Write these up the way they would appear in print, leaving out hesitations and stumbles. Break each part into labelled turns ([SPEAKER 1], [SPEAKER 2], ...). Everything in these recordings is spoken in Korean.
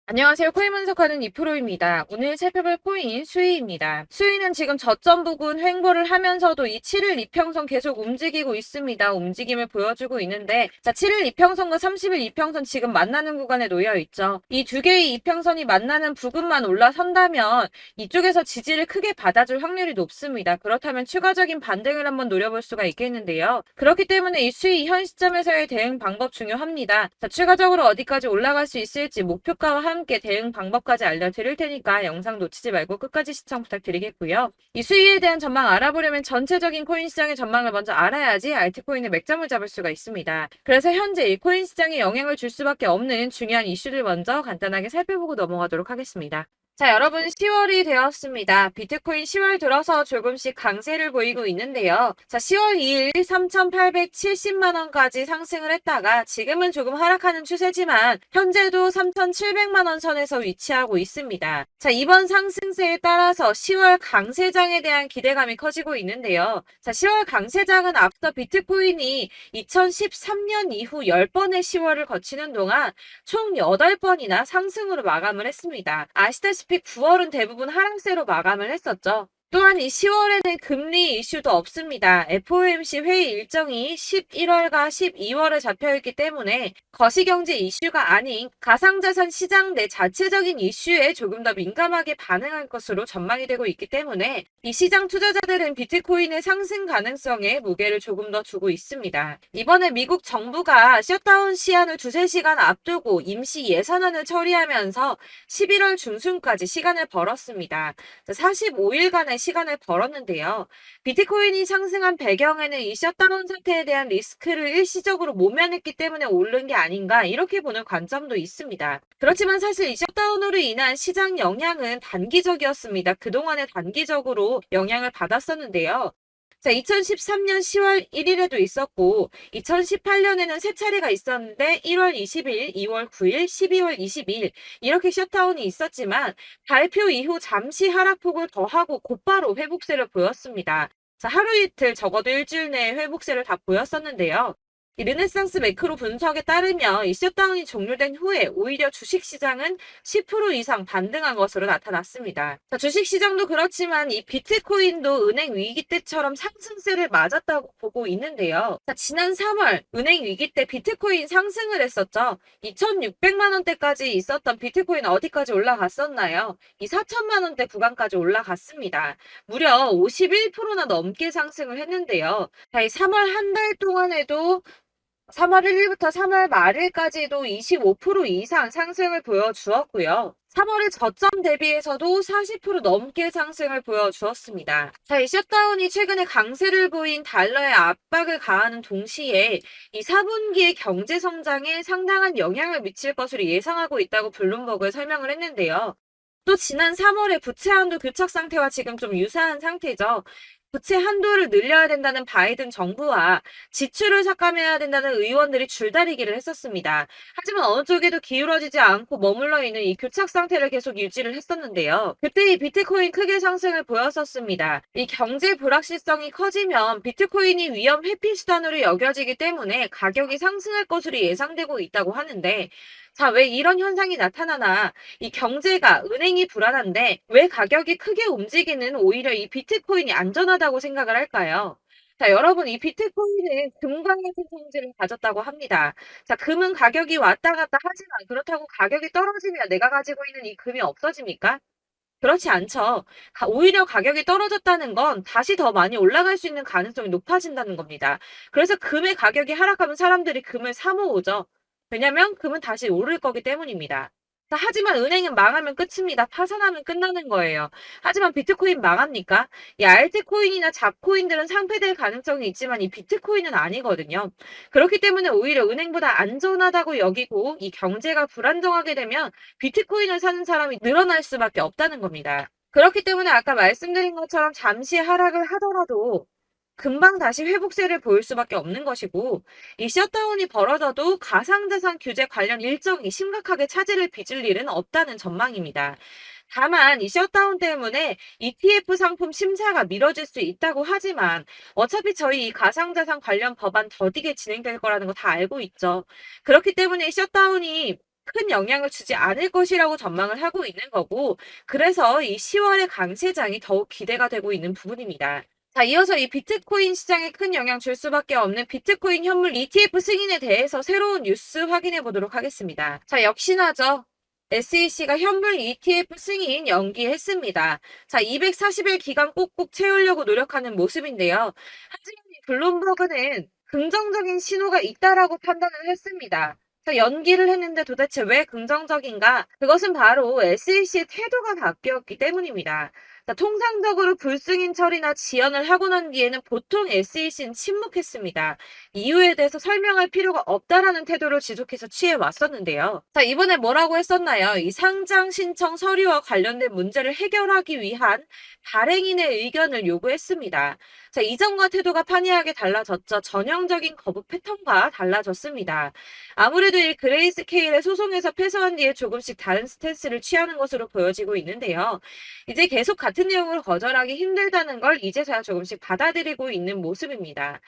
[SPEAKER 1] 안녕하세요. 코인 분석하는 이프로입니다. 오늘 살펴볼 코인 수위입니다. 수위는 지금 저점 부근 횡보를 하면서도 이 7일 이평선 계속 움직이고 있습니다. 움직임을 보여주고 있는데, 자, 7일 이평선과 30일 이평선 지금 만나는 구간에 놓여 있죠. 이 두 개의 이평선이 만나는 부근만 올라선다면 이쪽에서 지지를 크게 받아줄 확률이 높습니다. 그렇다면 추가적인 반등을 한번 노려볼 수가 있겠는데요. 그렇기 때문에 이 수위 현 시점에서의 대응 방법 중요합니다. 자, 추가적으로 어디까지 올라갈 수 있을지 목표가와 함께 대응 방법까지 알려드릴 테니까 영상 놓치지 말고 끝까지 시청 부탁드리겠고요. 이 수위에 대한 전망 알아보려면 전체적인 코인 시장의 전망을 먼저 알아야지 알트코인의 맥점을 잡을 수가 있습니다. 그래서 현재 이 코인 시장에 영향을 줄 수밖에 없는 중요한 이슈를 먼저 간단하게 살펴보고 넘어가도록 하겠습니다. 자, 여러분 10월이 되었습니다. 비트코인 10월 들어서 조금씩 강세를 보이고 있는데요. 자, 10월 2일 3,870만 원까지 상승을 했다가 지금은 조금 하락하는 추세지만 현재도 3,700만 원 선에서 위치하고 있습니다. 자, 이번 상승세에 따라서 10월 강세장에 대한 기대감이 커지고 있는데요. 자, 10월 강세장은 앞서 비트코인이 2013년 이후 10번의 10월을 거치는 동안 총 8번이나 상승으로 마감을 했습니다. 아시다시피 9월은 대부분 하락세로 마감을 했었죠. 또한 이 10월에는 금리 이슈도 없습니다. FOMC 회의 일정이 11월과 12월에 잡혀있기 때문에 거시경제 이슈가 아닌 가상자산 시장 내 자체적인 이슈에 조금 더 민감하게 반응할 것으로 전망이 되고 있기 때문에 이 시장 투자자들은 비트코인의 상승 가능성에 무게를 조금 더 두고 있습니다. 이번에 미국 정부가 셧다운 시한을 2~3시간 앞두고 임시 예산안을 처리하면서 11월 중순까지 시간을 벌었습니다. 45일간의 시간을 벌었는데요. 비트코인이 상승한 배경에는 이 셧다운 사태에 대한 리스크를 일시적으로 모면했기 때문에 오른 게 아닌가 이렇게 보는 관점도 있습니다. 그렇지만 사실 이 셧다운으로 인한 시장 영향은 단기적이었습니다. 그동안에 단기적으로 영향을 받았었는데요. 자, 2013년 10월 1일에도 있었고 2018년에는 세 차례가 있었는데 1월 20일, 2월 9일, 12월 22일 이렇게 셧다운이 있었지만 발표 이후 잠시 하락폭을 더하고 곧바로 회복세를 보였습니다. 자, 하루 이틀 적어도 일주일 내에 회복세를 다 보였었는데요. 이 르네상스 매크로 분석에 따르면 이 셧다운이 종료된 후에 오히려 주식시장은 10% 이상 반등한 것으로 나타났습니다. 자, 주식시장도 그렇지만 이 비트코인도 은행 위기 때처럼 상승세를 맞았다고 보고 있는데요. 자, 지난 3월 은행 위기 때 비트코인 상승을 했었죠. 2,600만 원대까지 있었던 비트코인 어디까지 올라갔었나요? 이 4천만 원대 구간까지 올라갔습니다. 무려 51%나 넘게 상승을 했는데요. 자, 이 3월 한 달 동안에도 3월 1일부터 3월 말일까지도 25% 이상 상승을 보여주었고요. 3월의 저점 대비해서도 40% 넘게 상승을 보여주었습니다. 자, 이 셧다운이 최근에 강세를 보인 달러에 압박을 가하는 동시에 이 4분기의 경제 성장에 상당한 영향을 미칠 것으로 예상하고 있다고 블룸버그에 설명을 했는데요. 또 지난 3월에 부채 한도 교착 상태와 지금 좀 유사한 상태죠. 부채 한도를 늘려야 된다는 바이든 정부와 지출을 삭감해야 된다는 의원들이 줄다리기를 했었습니다. 하지만 어느 쪽에도 기울어지지 않고 머물러 있는 이 교착 상태를 계속 유지를 했었는데요. 그때 이 비트코인 크게 상승을 보였었습니다. 이 경제 불확실성이 커지면 비트코인이 위험 회피 수단으로 여겨지기 때문에 가격이 상승할 것으로 예상되고 있다고 하는데, 자, 왜 이런 현상이 나타나나? 이 경제가 은행이 불안한데 왜 가격이 크게 움직이는 오히려 이 비트코인이 안전하다고 생각을 할까요? 자, 여러분, 이 비트코인은 금과 같은 성질을 가졌다고 합니다. 자, 금은 가격이 왔다 갔다 하지만 그렇다고 가격이 떨어지면 내가 가지고 있는 이 금이 없어집니까? 그렇지 않죠. 오히려 가격이 떨어졌다는 건 다시 더 많이 올라갈 수 있는 가능성이 높아진다는 겁니다. 그래서 금의 가격이 하락하면 사람들이 금을 사 모으죠. 왜냐면 금은 다시 오를 거기 때문입니다. 자, 하지만 은행은 망하면 끝입니다. 파산하면 끝나는 거예요. 하지만 비트코인 망합니까? 이 알트코인이나 잡코인들은 상폐될 가능성이 있지만 이 비트코인은 아니거든요. 그렇기 때문에 오히려 은행보다 안전하다고 여기고 이 경제가 불안정하게 되면 비트코인을 사는 사람이 늘어날 수밖에 없다는 겁니다. 그렇기 때문에 아까 말씀드린 것처럼 잠시 하락을 하더라도 금방 다시 회복세를 보일 수밖에 없는 것이고, 이 셧다운이 벌어져도 가상자산 규제 관련 일정이 심각하게 차질을 빚을 일은 없다는 전망입니다. 다만 이 셧다운 때문에 ETF 상품 심사가 미뤄질 수 있다고 하지만 어차피 저희 이 가상자산 관련 법안 더디게 진행될 거라는 거 다 알고 있죠. 그렇기 때문에 이 셧다운이 큰 영향을 주지 않을 것이라고 전망을 하고 있는 거고, 그래서 이 10월의 강세장이 더욱 기대가 되고 있는 부분입니다. 자, 이어서 이 비트코인 시장에 큰 영향 줄 수밖에 없는 비트코인 현물 ETF 승인에 대해서 새로운 뉴스 확인해 보도록 하겠습니다. 자, 역시나죠. SEC가 현물 ETF 승인 연기했습니다. 자, 240일 기간 꼭꼭 채우려고 노력하는 모습인데요. 하지만 이 블룸버그는 긍정적인 신호가 있다라고 판단을 했습니다. 자, 연기를 했는데 도대체 왜 긍정적인가? 그것은 바로 SEC의 태도가 바뀌었기 때문입니다. 자, 통상적으로 불승인 처리나 지연을 하고 난 뒤에는 보통 SEC는 침묵했습니다. 이유에 대해서 설명할 필요가 없다라는 태도를 지속해서 취해 왔었는데요. 자, 이번에 뭐라고 했었나요? 이 상장 신청 서류와 관련된 문제를 해결하기 위한 발행인의 의견을 요구했습니다. 자, 이전과 태도가 판이하게 달라졌죠. 전형적인 거부 패턴과 달라졌습니다. 아무래도 이 그레이스케일의 소송에서 패소한 뒤에 조금씩 다른 스탠스를 취하는 것으로 보여지고 있는데요. 이제 계속 같은 내용을 거절하기 힘들다는 걸 이제서야 조금씩 받아들이고 있는 모습입니다.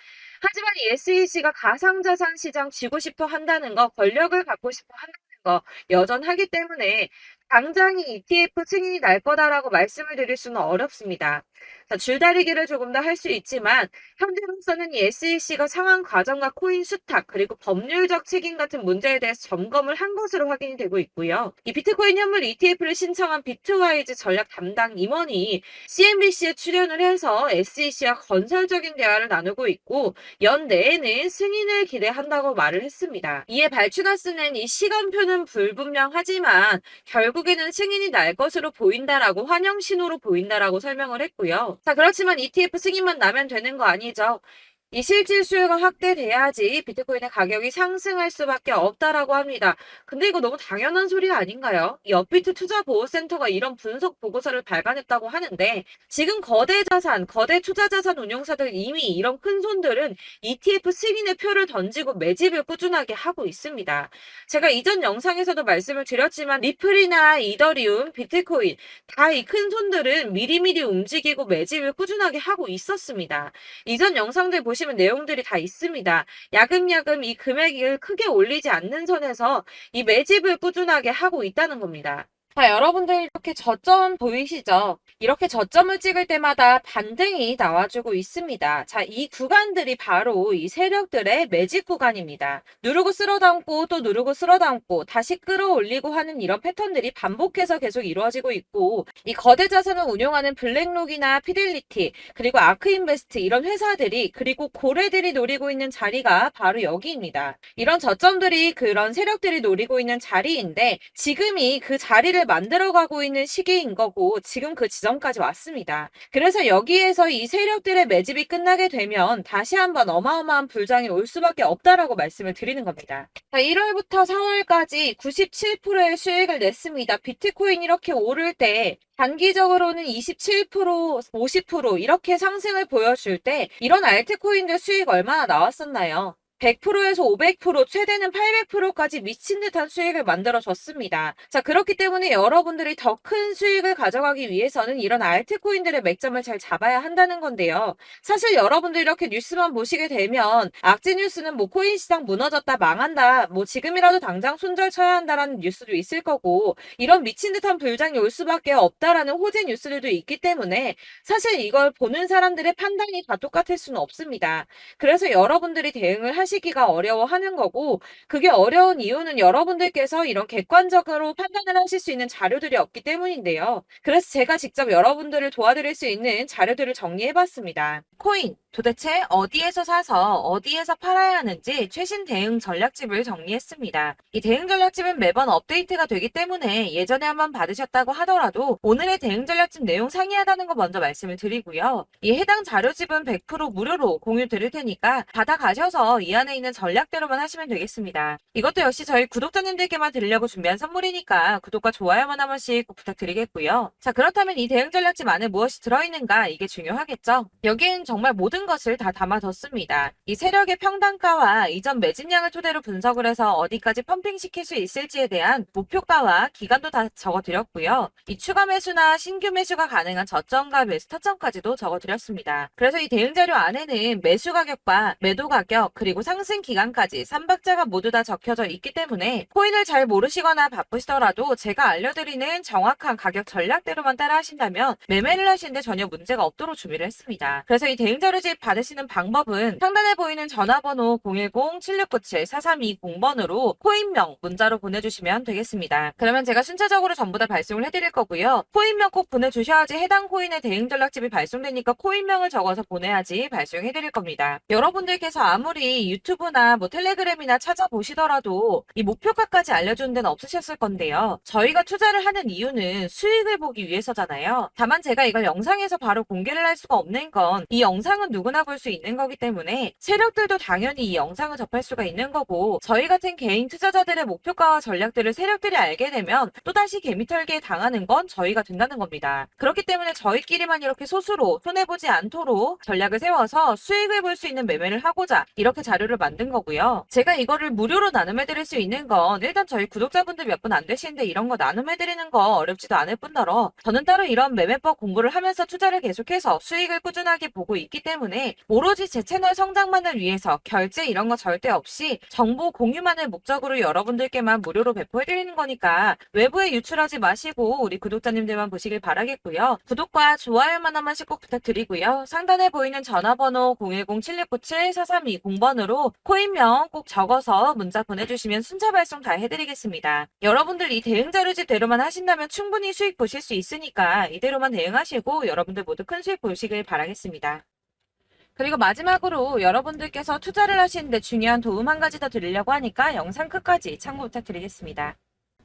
[SPEAKER 1] 하지만 이 SEC가 가상자산 시장 쥐고 싶어 한다는 거, 권력을 갖고 싶어 한다는 거 여전하기 때문에 당장이 ETF 승인이 날 거다라고 말씀을 드릴 수는 어렵습니다. 자, 줄다리기를 조금 더 할 수 있지만 현재로서는 이 SEC가 상한 과정과 코인 수탁 그리고 법률적 책임 같은 문제에 대해서 점검을 한 것으로 확인이 되고 있고요. 이 비트코인 현물 ETF를 신청한 비트와이즈 전략 담당 임원이 CNBC에 출연을 해서 SEC와 건설적인 대화를 나누고 있고 연내에는 승인을 기대한다고 말을 했습니다. 이에 발추나스는 이 시간표는 불분명하지만 결국에는 승인이 날 것으로 보인다라고 환영 신호로 보인다라고 설명을 했고요. 자, 그렇지만 ETF 승인만 나면 되는 거 아니죠. 이 실질 수요가 확대돼야지 비트코인의 가격이 상승할 수밖에 없다라고 합니다. 근데 이거 너무 당연한 소리 아닌가요? 이 업비트 투자보호센터가 이런 분석 보고서를 발간했다고 하는데 지금 거대 자산, 거대 투자자산 운용사들 이미 이런 큰 손들은 ETF 승인의 표를 던지고 매집을 꾸준하게 하고 있습니다. 제가 이전 영상에서도 말씀을 드렸지만 리플이나 이더리움, 비트코인 다 이 큰 손들은 미리미리 움직이고 매집을 꾸준하게 하고 있었습니다. 이전 영상들 보시면 내용들이 다 있습니다. 야금야금 이 금액을 크게 올리지 않는 선에서 이 매집을 꾸준하게 하고 있다는 겁니다. 자, 여러분들 이렇게 저점 보이시죠? 이렇게 저점을 찍을 때마다 반등이 나와주고 있습니다. 자, 이 구간들이 바로 이 세력들의 매집 구간입니다. 누르고 쓸어담고 또 누르고 쓸어담고 다시 끌어올리고 하는 이런 패턴들이 반복해서 계속 이루어지고 있고 이 거대 자산을 운용하는 블랙록이나 피델리티 그리고 아크인베스트 이런 회사들이 그리고 고래들이 노리고 있는 자리가 바로 여기입니다. 이런 저점들이 그런 세력들이 노리고 있는 자리인데 지금이 그 자리를 만들어가고 있는 시기인 거고 지금 그 지점까지 왔습니다. 그래서 여기에서 이 세력들의 매집이 끝나게 되면 다시 한번 어마어마한 불장이 올 수밖에 없다라고 말씀을 드리는 겁니다. 자, 1월부터 4월까지 97%의 수익을 냈습니다. 비트코인 이렇게 오를 때 단기적으로는 27%, 50% 이렇게 상승을 보여줄 때 이런 알트코인들 수익 얼마나 나왔었나요? 100%에서 500%, 최대는 800%까지 미친 듯한 수익을 만들어줬습니다. 자, 그렇기 때문에 여러분들이 더 큰 수익을 가져가기 위해서는 이런 알트코인들의 맥점을 잘 잡아야 한다는 건데요. 사실 여러분들 이렇게 뉴스만 보시게 되면 악재 뉴스는 뭐 코인 시장 무너졌다, 망한다, 뭐 지금이라도 당장 손절 쳐야 한다라는 뉴스도 있을 거고 이런 미친 듯한 불장이 올 수밖에 없다라는 호재 뉴스들도 있기 때문에 사실 이걸 보는 사람들의 판단이 다 똑같을 수는 없습니다. 그래서 여러분들이 대응을 하시기가 어려워하는 거고 그게 어려운 이유는 여러분들께서 이런 객관적으로 판단을 하실 수 있는 자료들이 없기 때문인데요. 그래서 제가 직접 여러분들을 도와드릴 수 있는 자료들을 정리해봤습니다. 코인 도대체 어디에서 사서 어디에서 팔아야 하는지 최신 대응 전략집을 정리했습니다. 이 대응 전략집은 매번 업데이트가 되기 때문에 예전에 한번 받으셨다고 하더라도 오늘의 대응 전략집 내용 상이하다는 거 먼저 말씀을 드리고요. 이 해당 자료집은 100% 무료로 공유 드릴 테니까 받아가셔서 이 안에 있는 전략대로만 하시면 되겠습니다. 이것도 역시 저희 구독자님들께만 드리려고 준비한 선물이니까 구독과 좋아요만 한 번씩 꼭 부탁드리겠고요. 자, 그렇다면 이 대응 전략집 안에 무엇이 들어있는가 이게 중요하겠죠? 여기엔 정말 모든 것을 다 담아뒀습니다. 이 세력의 평단가와 이전 매집량을 토대로 분석을 해서 어디까지 펌핑시킬 수 있을지에 대한 목표가와 기간도 다 적어드렸고요. 이 추가 매수나 신규 매수가 가능한 저점과 매수 타점까지도 적어드렸습니다. 그래서 이 대응 자료 안에는 매수 가격과 매도 가격 그리고 상승 기간까지 3박자가 모두 다 적혀져 있기 때문에 코인을 잘 모르시거나 바쁘시더라도 제가 알려드리는 정확한 가격 전략대로만 따라 하신다면 매매를 하시는데 전혀 문제가 없도록 준비를 했습니다. 그래서 이 대응자료집 받으시는 방법은 상단에 보이는 전화번호 010-7697-4320번으로 코인명 문자로 보내주시면 되겠습니다. 그러면 제가 순차적으로 전부 다 발송을 해드릴 거고요. 코인명 꼭 보내주셔야지 해당 코인의 대응 전략집이 발송되니까 코인명을 적어서 보내야지 발송해드릴 겁니다. 여러분들께서 아무리 유튜브나 뭐 텔레그램이나 찾아보시더라도 이 목표가까지 알려주는 데는 없으셨을 건데요. 저희가 투자를 하는 이유는 수익을 보기 위해서잖아요. 다만 제가 이걸 영상에서 바로 공개를 할 수가 없는 건 이 영상은 누구나 볼 수 있는 거기 때문에 세력들도 당연히 이 영상을 접할 수가 있는 거고, 저희 같은 개인 투자자들의 목표가와 전략들을 세력들이 알게 되면 또다시 개미털기에 당하는 건 저희가 된다는 겁니다. 그렇기 때문에 저희끼리만 이렇게 소수로 손해보지 않도록 전략을 세워서 수익을 볼 수 있는 매매를 하고자 이렇게 자료를 만든 거고요. 제가 이거를 무료로 나눔해드릴 수 있는 건 일단 저희 구독자분들 몇 분 안 되시는데 이런 거 나눔해드리는 거 어렵지도 않을 뿐더러 저는 따로 이런 매매법 공부를 하면서 투자를 계속해서 수익을 꾸준하게 보고 있기 때문에 오로지 제 채널 성장만을 위해서 결제 이런 거 절대 없이 정보 공유만을 목적으로 여러분들께만 무료로 배포해드리는 거니까 외부에 유출하지 마시고 우리 구독자님들만 보시길 바라겠고요. 구독과 좋아요만 한 번씩 꼭 부탁드리고요. 상단에 보이는 전화번호 010-7697-4320번으로 코인명 꼭 적어서 문자 보내주시면 순차 발송 다 해드리겠습니다. 여러분들 이 대응 자료집대로만 하신다면 충분히 수익 보실 수 있으니까 이대로만 대응하시고 여러분들 모두 큰 수익 보시길 바라겠습니다. 그리고 마지막으로 여러분들께서 투자를 하시는데 중요한 도움 한 가지 더 드리려고 하니까 영상 끝까지 참고 부탁드리겠습니다.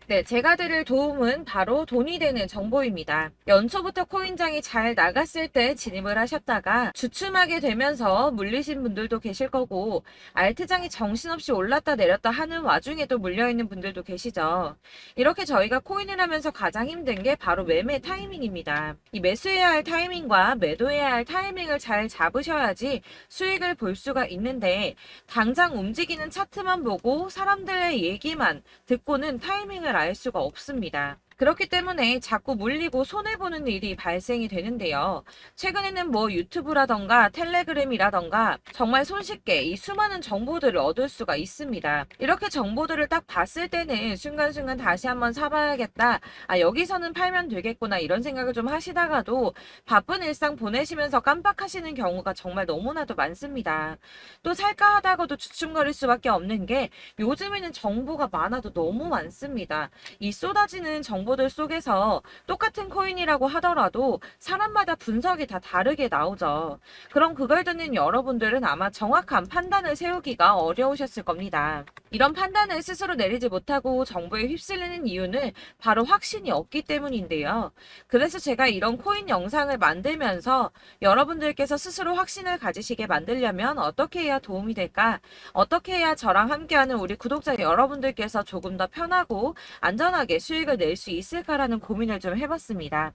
[SPEAKER 1] 네, 제가 드릴 도움은 바로 돈이 되는 정보입니다. 연초부터 코인장이 잘 나갔을 때 진입을 하셨다가 주춤하게 되면서 물리신 분들도 계실 거고, 알트장이 정신없이 올랐다 내렸다 하는 와중에도 물려있는 분들도 계시죠. 이렇게 저희가 코인을 하면서 가장 힘든 게 바로 매매 타이밍입니다. 이 매수해야 할 타이밍과 매도해야 할 타이밍을 잘 잡으셔야지 수익을 볼 수가 있는데, 당장 움직이는 차트만 보고 사람들의 얘기만 듣고는 타이밍을 알 수가 없습니다. 그렇기 때문에 자꾸 물리고 손해보는 일이 발생이 되는데요. 최근에는 뭐 유튜브라던가 텔레그램이라던가 정말 손쉽게 이 수많은 정보들을 얻을 수가 있습니다. 이렇게 정보들을 딱 봤을 때는 순간순간 다시 한번 사봐야겠다, 아 여기서는 팔면 되겠구나 이런 생각을 좀 하시다가도 바쁜 일상 보내시면서 깜빡하시는 경우가 정말 너무나도 많습니다. 또 살까 하다가도 주춤거릴 수밖에 없는 게 요즘에는 정보가 많아도 너무 많습니다. 이 쏟아지는 정보들 속에서 똑같은 코인이라고 하더라도 사람마다 분석이 다 다르게 나오죠. 그럼 그걸 듣는 여러분들은 아마 정확한 판단을 세우기가 어려우셨을 겁니다. 이런 판단을 스스로 내리지 못하고 정보에 휩쓸리는 이유는 바로 확신이 없기 때문인데요. 그래서 제가 이런 코인 영상을 만들면서 여러분들께서 스스로 확신을 가지시게 만들려면 어떻게 해야 도움이 될까? 어떻게 해야 저랑 함께하는 우리 구독자 여러분들께서 조금 더 편하고 안전하게 수익을 낼 수 있을까라는 고민을 좀 해봤습니다.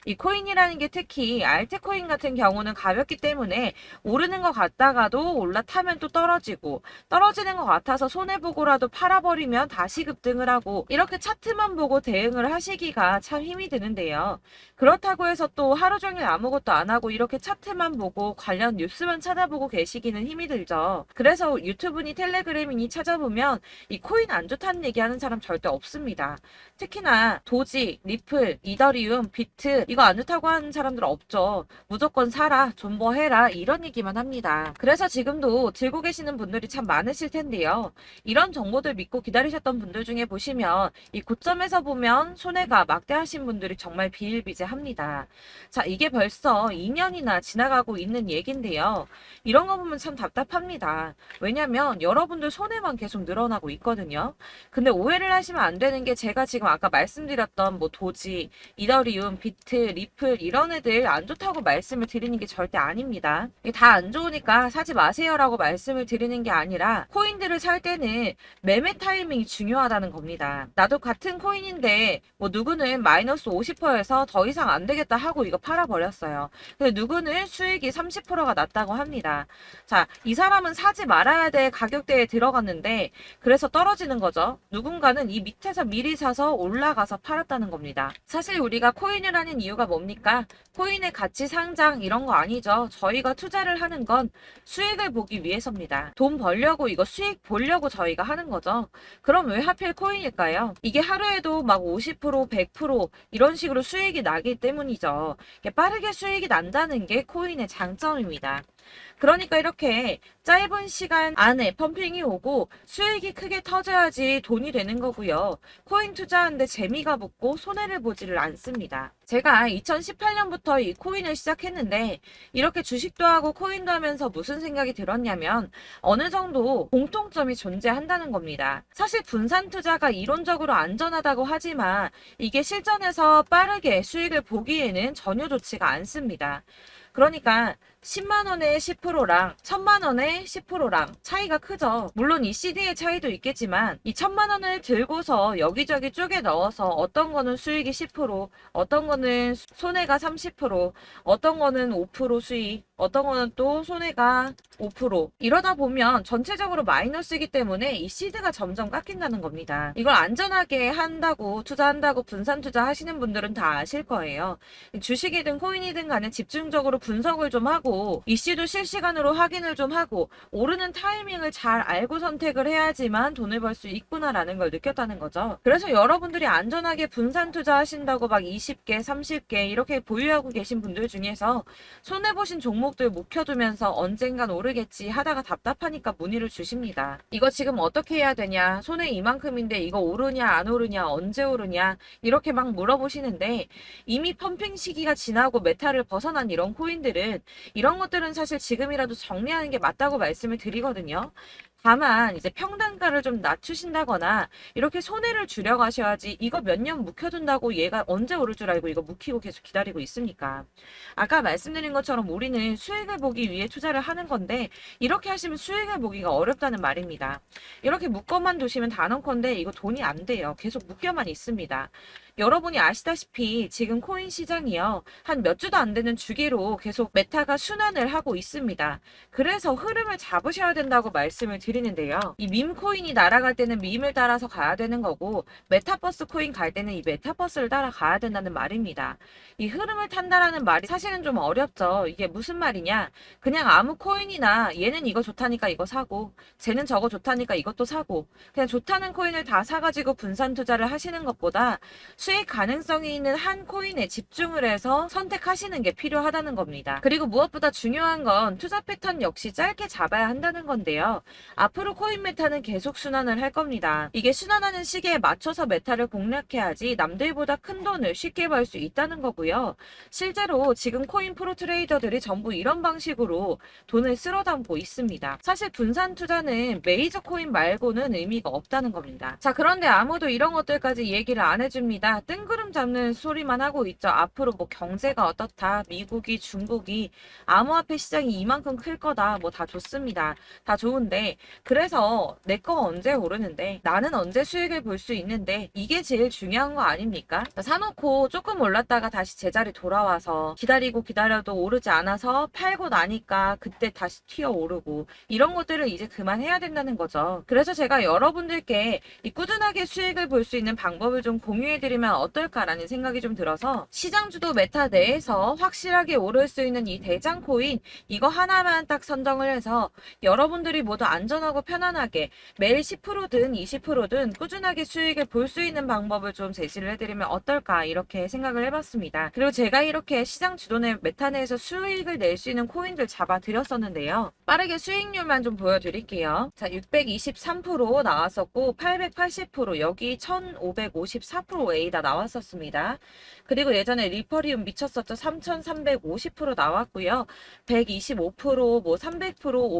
[SPEAKER 1] 이 코인이라는 게 특히 알트코인 같은 경우는 가볍기 때문에 오르는 것 같다가도 올라타면 또 떨어지고, 떨어지는 것 같아서 손해보고라도 팔아버리면 다시 급등을 하고, 이렇게 차트만 보고 대응을 하시기가 참 힘이 드는데요. 그렇다고 해서 또 하루 종일 아무것도 안 하고 이렇게 차트만 보고 관련 뉴스만 찾아보고 계시기는 힘이 들죠. 그래서 유튜브니 텔레그램이니 찾아보면 이 코인 안 좋다는 얘기하는 사람 절대 없습니다. 특히나 도지, 리플, 이더리움, 비트 이거 안 좋다고 하는 사람들 없죠. 무조건 사라, 존버해라 이런 얘기만 합니다. 그래서 지금도 들고 계시는 분들이 참 많으실 텐데요. 이런 정보들 믿고 기다리셨던 분들 중에 보시면 이 고점에서 보면 손해가 막대하신 분들이 정말 비일비재합니다. 자, 이게 벌써 2년이나 지나가고 있는 얘긴데요. 이런 거 보면 참 답답합니다. 왜냐면 여러분들 손해만 계속 늘어나고 있거든요. 근데 오해를 하시면 안 되는 게, 제가 지금 아까 말씀드렸던 뭐 도지, 이더리움, 비트, 리플 이런 애들 안 좋다고 말씀을 드리는 게 절대 아닙니다. 다 안 좋으니까 사지 마세요라고 말씀을 드리는 게 아니라, 코인들을 살 때는 매매 타이밍이 중요하다는 겁니다. 나도 같은 코인인데 뭐 누구는 마이너스 50%에서 더 이상 안 되겠다 하고 이거 팔아버렸어요. 근데 누구는 수익이 30%가 났다고 합니다. 자, 이 사람은 사지 말아야 될 가격대에 들어갔는데 그래서 떨어지는 거죠. 누군가는 이 밑에서 미리 사서 올라가서 팔았다는 겁니다. 사실 우리가 코인을 하는 이유가 뭡니까? 코인의 가치 상장 이런 거 아니죠. 저희가 투자를 하는 건 수익을 보기 위해서입니다. 돈 벌려고 이거 수익 보려고 저희가 하는 거죠. 그럼 왜 하필 코인일까요? 이게 하루에도 막 50%, 100% 이런 식으로 수익이 나기 때문이죠. 빠르게 수익이 난다는 게 코인의 장점입니다. 그러니까 이렇게 짧은 시간 안에 펌핑이 오고 수익이 크게 터져야지 돈이 되는 거고요. 코인 투자하는데 재미가 붙고 손해를 보지를 않습니다. 제가 2018년부터 이 코인을 시작했는데 이렇게 주식도 하고 코인도 하면서 무슨 생각이 들었냐면 어느 정도 공통점이 존재한다는 겁니다. 사실 분산 투자가 이론적으로 안전하다고 하지만 이게 실전에서 빠르게 수익을 보기에는 전혀 좋지가 않습니다. 그러니까 10만 원의 10%랑 1000만 원의 10%랑 차이가 크죠. 물론 이 CD의 차이도 있겠지만 이 1000만 원을 들고서 여기저기 쪼개 넣어서 어떤 거는 수익이 10%, 어떤 거는 손해가 30%, 어떤 거는 5% 수익, 어떤 거는 또 손해가 5%. 이러다 보면 전체적으로 마이너스이기 때문에 이 시드가 점점 깎인다는 겁니다. 이걸 안전하게 한다고 투자한다고 분산 투자하시는 분들은 다 아실 거예요. 주식이든 코인이든 간에 집중적으로 분석을 좀 하고 이슈도 실시간으로 확인을 좀 하고 오르는 타이밍을 잘 알고 선택을 해야지만 돈을 벌 수 있구나라는 걸 느꼈다는 거죠. 그래서 여러분들이 안전하게 분산 투자하신다고 막 20개, 30개 이렇게 보유하고 계신 분들 중에서 손해보신 종목들 묵혀두면서 언젠간 오르겠지 하다가 답답하니까 문의를 주십니다. 이거 지금 어떻게 해야 되냐? 손해 이만큼인데 이거 오르냐 안 오르냐 언제 오르냐 이렇게 막 물어보시는데 이미 펌핑 시기가 지나고 메타를 벗어난 이런 코인들은 이런 것들은 사실 지금이라도 정리하는 게 맞다고 말씀을 드리거든요. 다만 이제 평단가를 좀 낮추신다거나 이렇게 손해를 줄여가셔야지 이거 몇 년 묵혀둔다고 얘가 언제 오를 줄 알고 이거 묵히고 계속 기다리고 있습니까? 아까 말씀드린 것처럼 우리는 수익을 보기 위해 투자를 하는 건데 이렇게 하시면 수익을 보기가 어렵다는 말입니다. 이렇게 묶어만 두시면 단언컨대 이거 돈이 안 돼요. 계속 묶여만 있습니다. 여러분이 아시다시피 지금 코인 시장이요. 한 몇 주도 안 되는 주기로 계속 메타가 순환을 하고 있습니다. 그래서 흐름을 잡으셔야 된다고 말씀을 드리는데요. 이 밈 코인이 날아갈 때는 밈을 따라서 가야 되는 거고 메타버스 코인 갈 때는 이 메타버스를 따라가야 된다는 말입니다. 이 흐름을 탄다라는 말이 사실은 좀 어렵죠. 이게 무슨 말이냐? 그냥 아무 코인이나 얘는 이거 좋다니까 이거 사고 쟤는 저거 좋다니까 이것도 사고 그냥 좋다는 코인을 다 사가지고 분산 투자를 하시는 것보다 수익 가능성이 있는 한 코인에 집중을 해서 선택하시는 게 필요하다는 겁니다. 그리고 무엇보다 중요한 건 투자 패턴 역시 짧게 잡아야 한다는 건데요. 앞으로 코인 메타는 계속 순환을 할 겁니다. 이게 순환하는 시기에 맞춰서 메타를 공략해야지 남들보다 큰 돈을 쉽게 벌 수 있다는 거고요. 실제로 지금 코인 프로 트레이더들이 전부 이런 방식으로 돈을 쓸어 담고 있습니다. 사실 분산 투자는 메이저 코인 말고는 의미가 없다는 겁니다. 자, 그런데 아무도 이런 것들까지 얘기를 안 해줍니다. 뜬구름 잡는 소리만 하고 있죠. 앞으로 뭐 경제가 어떻다, 미국이, 중국이, 암호화폐 시장이 이만큼 클 거다, 뭐 다 좋습니다. 다 좋은데 그래서 내 거 언제 오르는데 나는 언제 수익을 볼 수 있는데 이게 제일 중요한 거 아닙니까? 사놓고 조금 올랐다가 다시 제자리 돌아와서 기다리고 기다려도 오르지 않아서 팔고 나니까 그때 다시 튀어 오르고 이런 것들을 이제 그만해야 된다는 거죠. 그래서 제가 여러분들께 이 꾸준하게 수익을 볼 수 있는 방법을 좀 공유해드리면 어떨까라는 생각이 좀 들어서 시장주도 메타 내에서 확실하게 오를 수 있는 이 대장 코인 이거 하나만 딱 선정을 해서 여러분들이 모두 안전하고 편안하게 매일 10%든 20%든 꾸준하게 수익을 볼 수 있는 방법을 좀 제시를 해드리면 어떨까 이렇게 생각을 해봤습니다. 그리고 제가 이렇게 시장 주도내 메타 내에서 수익을 낼 수 있는 코인들 잡아드렸었는데요. 빠르게 수익률만 좀 보여드릴게요. 자, 623% 나왔었고 880% 여기 1554%A다 나왔었습니다. 그리고 예전에 리퍼리움 미쳤었죠. 3350% 나왔고요. 125%, 뭐 300%,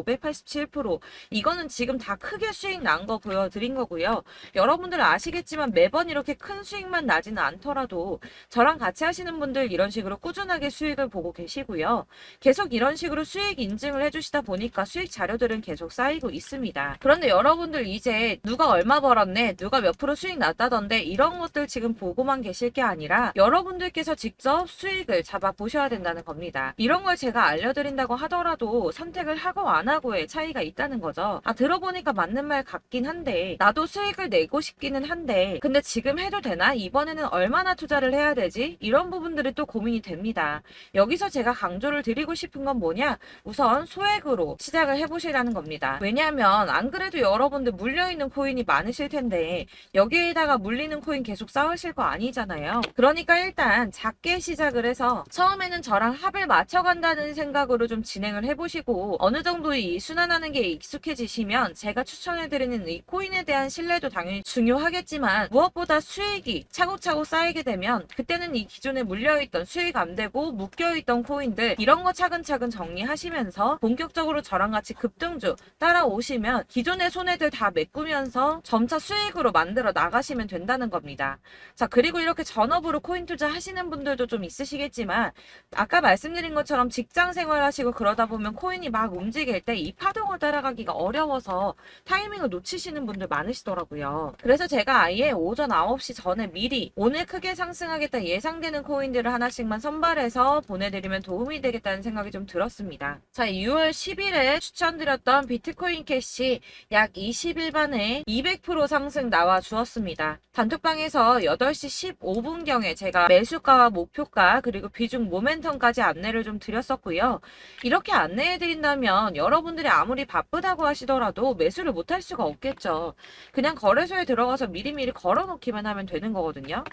[SPEAKER 1] 587% 이거는 지금 다 크게 수익 난 거 보여드린 거고요. 여러분들 아시겠지만 매번 이렇게 큰 수익만 나지는 않더라도 저랑 같이 하시는 분들 이런 식으로 꾸준하게 수익을 보고 계시고요. 계속 이런 식으로 수익 인증을 해주시다 보니까 수익 자료들은 계속 쌓이고 있습니다. 그런데 여러분들 이제 누가 얼마 벌었네, 누가 몇 프로 수익 났다던데 이런 것들 지금 보고만 계실 게 아니라 여러분들께서 직접 수익을 잡아 보셔야 된다는 겁니다. 이런 걸 제가 알려드린다고 하더라도 선택을 하고 안 하고의 차이가 있다는 거죠. 아, 들어보니까 맞는 말 같긴 한데 나도 수익을 내고 싶기는 한데 근데 지금 해도 되나? 이번에는 얼마나 투자를 해야 되지? 이런 부분들이 또 고민이 됩니다. 여기서 제가 강조를 드리고 싶은 건 뭐냐? 우선 소액으로 시작을 해보시라는 겁니다. 왜냐하면 안 그래도 여러분들 물려있는 코인이 많으실 텐데 여기에다가 물리는 코인 계속 쌓으실 거 아니잖아요. 그러니까 일단 작게 시작을 해서 처음에는 저랑 합을 맞춰간다는 생각으로 좀 진행을 해보시고 어느 정도 이 순환하는 게 익숙해지시면 제가 추천해드리는 이 코인에 대한 신뢰도 당연히 중요하겠지만 무엇보다 수익이 차곡차곡 쌓이게 되면 그때는 이 기존에 물려있던 수익 안 되고 묶여있던 코인들 이런 거 차근차근 정리하시면서 본격적으로 저랑 같이 급등주 따라오시면 기존의 손해들 다 메꾸면서 점차 수익으로 만들어 나가시면 된다는 겁니다. 자, 그리고 이렇게 전업으로 코인 투자 하시는 분들도 좀 있으시겠지만 아까 말씀드린 것처럼 직장 생활하시고 그러다 보면 코인이 막 움직일 때 이 파동을 따라가기가 어려워서 타이밍을 놓치시는 분들 많으시더라고요. 그래서 제가 아예 오전 9시 전에 미리 오늘 크게 상승하겠다 예상되는 코인들을 하나씩만 선발해서 보내드리면 도움이 되겠다는 생각이 좀 들었습니다. 자, 6월 10일에 추천드렸던 비트코인 캐시 약 20일 만에 200% 상승 나와 주었습니다. 단톡방에서 8시 15분경에 제가 매수가와 목표가 그리고 비중 모멘텀까지 안내를 좀 드렸었고요. 이렇게 안내해드린다면 여러분들이 아무리 바쁘다고 하시더라도 매수를 못할 수가 없겠죠. 그냥 거래소에 들어가서 미리미리 걸어놓기만 하면 되는 거거든요.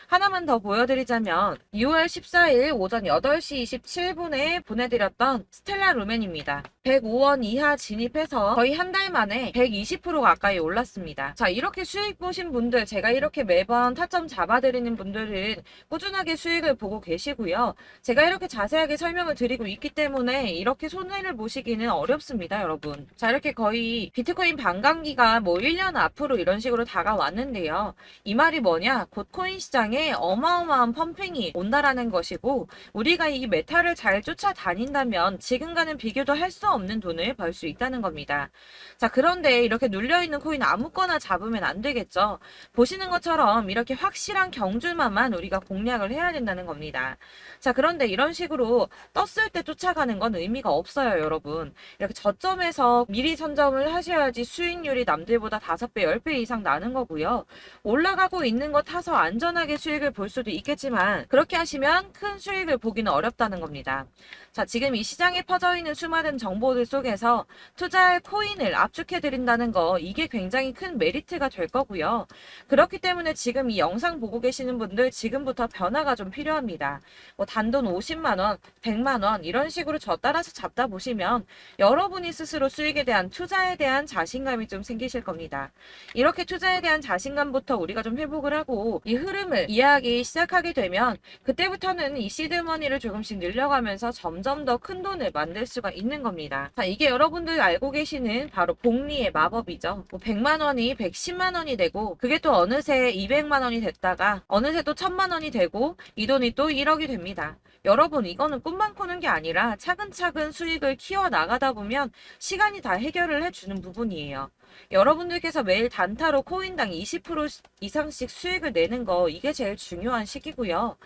[SPEAKER 1] 하나만 더 보여드리자면 6월 14일 오전 8시 27분에 보내드렸던 스텔라 루멘입니다. 105원 이하 진입해서 거의 한 달 만에 120% 가까이 올랐습니다. 자, 이렇게 수익 보신 분들, 제가 이렇게 매번 타점 잡아드리는 분들은 꾸준하게 수익을 보고 계시고요. 제가 이렇게 자세하게 설명을 드리고 있기 때문에 이렇게 손해를 보시기는 어렵습니다, 여러분. 자, 이렇게 거의 비트코인 반감기가 뭐 1년 앞으로 이런 식으로 다가왔는데요. 이 말이 뭐냐? 곧 코인 시장에 어마어마한 펌핑이 온다라는 것이고 우리가 이 메타를 잘 쫓아다닌다면 지금과는 비교도 할 수 없는 돈을 벌 수 있다는 겁니다. 자, 그런데 이렇게 눌려있는 코인 아무거나 잡으면 안 되겠죠. 보시는 것처럼 이렇게 확실한 경주만만 우리가 공략을 해야 된다는 겁니다. 자, 그런데 이런 식으로 떴을 때 쫓아가는 건 의미가 없어요, 여러분. 이렇게 저점에서 미리 선점을 하셔야지 수익률이 남들보다 5배, 10배 이상 나는 거고요. 올라가고 있는 거 타서 안전하게 수익을 볼 수도 있겠지만 그렇게 하시면 큰 수익을 보기는 어렵다는 겁니다. 자, 지금 이 시장에 퍼져 있는 수많은 정보들 속에서 투자할 코인을 압축해드린다는 거 이게 굉장히 큰 메리트가 될 거고요. 그렇기 때문에 지금 이 영상 보고 계시는 분들 지금부터 변화가 좀 필요합니다. 뭐 단돈 50만원, 100만원 이런 식으로 저 따라서 잡다 보시면 여러분이 스스로 수익에 대한 투자에 대한 자신감이 좀 생기실 겁니다. 이렇게 투자에 대한 자신감부터 우리가 좀 회복을 하고 이 흐름을 이해하기 시작하게 되면 그때부터는 이 시드머니를 조금씩 늘려가면서 점점 더 큰 돈을 만들 수가 있는 겁니다. 자, 이게 여러분들 알고 계시는 바로 복리의 마법이죠. 뭐 100만원이 110만원이 되고 그게 또 어느새 200만원이 됐다가 어느새 또 1000만원이 되고 이 돈이 또 1억이 됩니다. 여러분, 이거는 꿈만 꾸는 게 아니라 차근차근 수익을 키워나가다 보면 시간이 다 해결을 해주는 부분이에요. 여러분들께서 매일 단타로 코인당 20% 이상씩 수익을 내는 거 이게 제일 중요한 시기고요.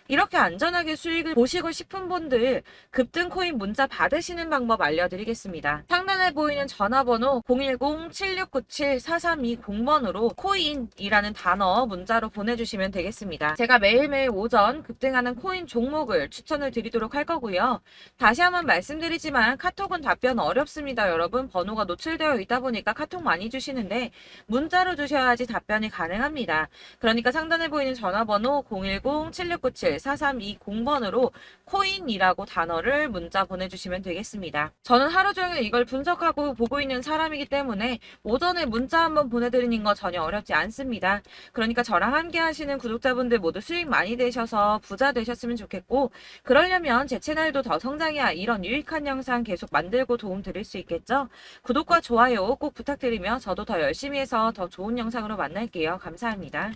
[SPEAKER 1] 이렇게 안전하게 수익을 보시고 싶은 분들 급등 코인 문자 받으시는 방법 알려드리겠습니다. 상단에 보이는 전화번호 010-7697-4320번으로 코인이라는 단어 문자로 보내주시면 되겠습니다. 제가 매일매일 오전 급등하는 코인 종목을 추천을 드리도록 할 거고요. 다시 한번 말씀드리지만 카톡은 답변 어렵습니다. 여러분, 번호가 노출되어 있다 보니까 카톡 많이 주시는데 문자로 주셔야지 답변이 가능합니다. 그러니까 상단에 보이는 전화번호 010-7697-4320번으로 코인이라고 단어를 문자 보내주시면 되겠습니다. 저는 하루 종일 이걸 분석하고 보고 있는 사람이기 때문에 오전에 문자 한번 보내드리는 거 전혀 어렵지 않습니다. 그러니까 저랑 함께 하시는 구독자분들 모두 수익 많이 되셔서 부자 되셨으면 좋겠고 그러려면 제 채널도 더 성장해야 이런 유익한 영상 계속 만들고 도움 드릴 수 있겠죠? 구독과 좋아요 꼭 부탁드리며 저도 더 열심히 해서 더 좋은 영상으로 만날게요. 감사합니다.